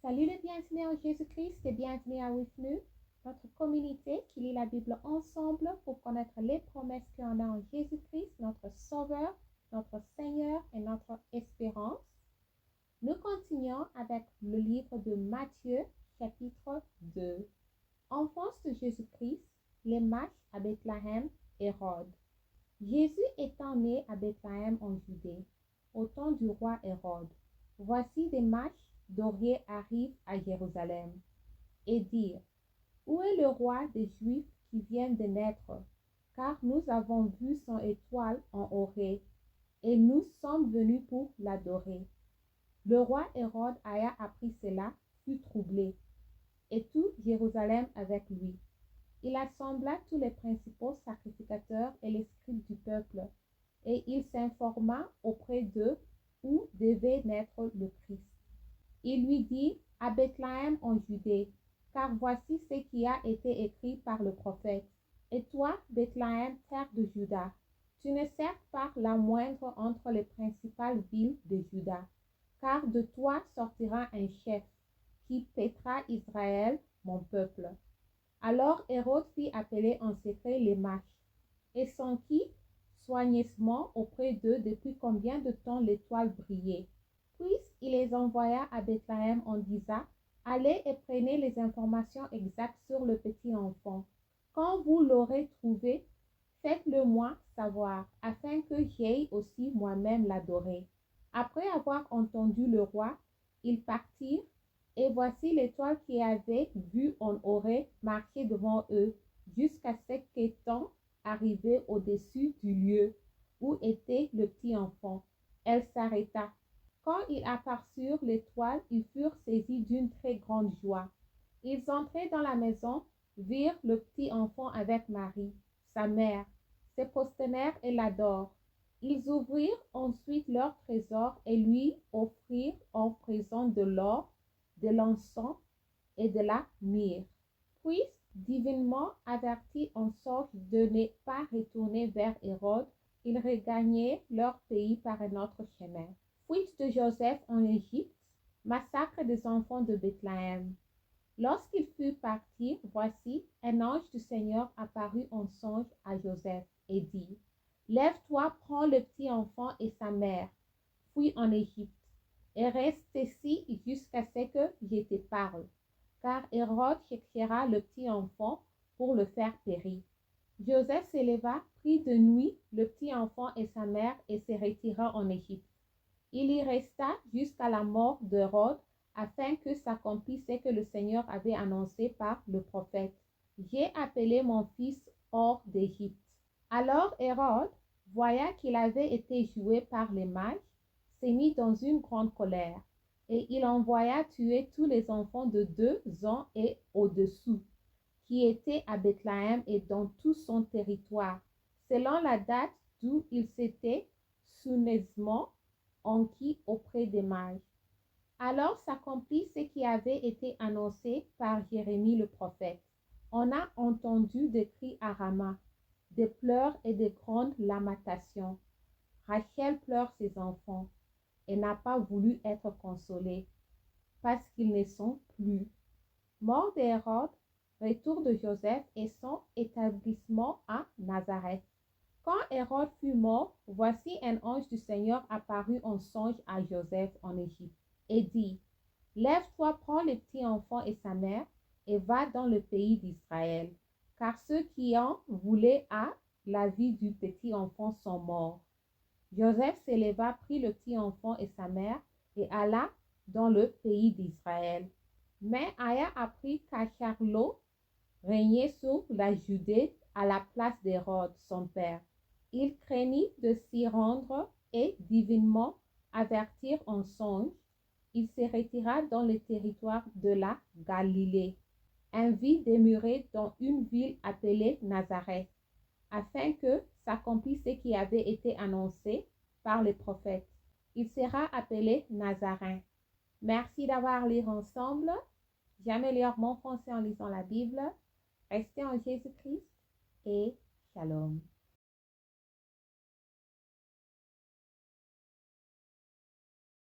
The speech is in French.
Salut les bienvenus en Jésus-Christ et bienvenue à With Nous, notre communauté qui lit la Bible ensemble pour connaître les promesses qu'on a en Jésus-Christ, notre Sauveur, notre Seigneur et notre espérance. Nous continuons avec le livre de Matthieu, chapitre 2. Enfance de Jésus-Christ, les matchs à Bethléem, Hérode. Jésus étant né à Bethléem en Judée, au temps du roi Hérode. Voici des matchs dorés arrivent à Jérusalem et dire, où est le roi des Juifs qui vient de naître? Car nous avons vu son étoile en Orée et nous sommes venus pour l'adorer. Le roi Hérode ayant appris cela, fut troublé, et tout Jérusalem avec lui. Il assembla tous les principaux sacrificateurs et les scribes du peuple, et il s'informa auprès d'eux où devait naître le Christ. Il lui dit, à Bethléem en Judée, car voici ce qui a été écrit par le prophète. Et toi, Bethléem, terre de Juda, tu ne seras pas la moindre entre les principales villes de Juda, car de toi sortira un chef, qui paîtra Israël, mon peuple. Alors Hérode fit appeler en secret les mages, et s'enquit soigneusement auprès d'eux depuis combien de temps l'étoile brillait. Puis il les envoya à Bethléem en disant, allez et prenez les informations exactes sur le petit enfant. Quand vous l'aurez trouvé, faites-le moi savoir, afin que j'aille aussi moi-même l'adorer. Après avoir entendu le roi, ils partirent, et voici l'étoile qu'ils avaient vue en Orée marcher devant eux, jusqu'à ce qu'étant arrivée au-dessus du lieu où était le petit enfant, elle s'arrêta. Quand ils aperçurent l'étoile, ils furent saisis d'une très grande joie. Ils entraient dans la maison, virent le petit enfant avec Marie, sa mère, se prosternèrent et l'adorent. Ils ouvrirent ensuite leur trésor et lui offrirent en présent de l'or, de l'encens et de la myrrhe. Puis, divinement avertis en sorte de ne pas retourner vers Hérode, ils regagnèrent leur pays par un autre chemin. Fuite de Joseph en Égypte, massacre des enfants de Bethléem. Lorsqu'il fut parti, voici, un ange du Seigneur apparut en songe à Joseph et dit, lève-toi, prends le petit enfant et sa mère, fuis en Égypte, et reste ici jusqu'à ce que je te parle, car Hérode cherchera le petit enfant pour le faire périr. Joseph s'éleva, prit de nuit le petit enfant et sa mère et se retira en Égypte. Il y resta jusqu'à la mort d'Hérode, afin que s'accomplisse ce que le Seigneur avait annoncé par le prophète. J'ai appelé mon fils hors d'Égypte. Alors Hérode, voyant qu'il avait été joué par les mages, s'est mis dans une grande colère, et il envoya tuer tous les enfants de 2 ans et au-dessous, qui étaient à Bethléem et dans tout son territoire, selon la date d'où il s'était soigneusement enquis auprès des mages. Alors s'accomplit ce qui avait été annoncé par Jérémie le prophète. On a entendu des cris à Rama, des pleurs et des grandes lamentations. Rachel pleure ses enfants et n'a pas voulu être consolée, parce qu'ils ne sont plus. Mort d'Hérode, retour de Joseph et son établissement à Nazareth. Quand Hérode fut mort, voici un ange du Seigneur apparut en songe à Joseph en Égypte et dit, lève-toi, prends le petit enfant et sa mère et va dans le pays d'Israël, car ceux qui en voulaient à la vie du petit enfant sont morts. Joseph s'éleva, prit le petit enfant et sa mère et alla dans le pays d'Israël. Mais ayant appris qu'Acharlo régnait sur la Judée à la place d'Hérode, son père, il craignit de s'y rendre et divinement avertir en songe, il se retira dans le territoire de la Galilée, et vit demeurer dans une ville appelée Nazareth, afin que s'accomplisse ce qui avait été annoncé par les prophètes. Il sera appelé Nazaréen. Merci d'avoir lu ensemble. J'améliore mon français en lisant la Bible. Restez en Jésus-Christ et Shalom.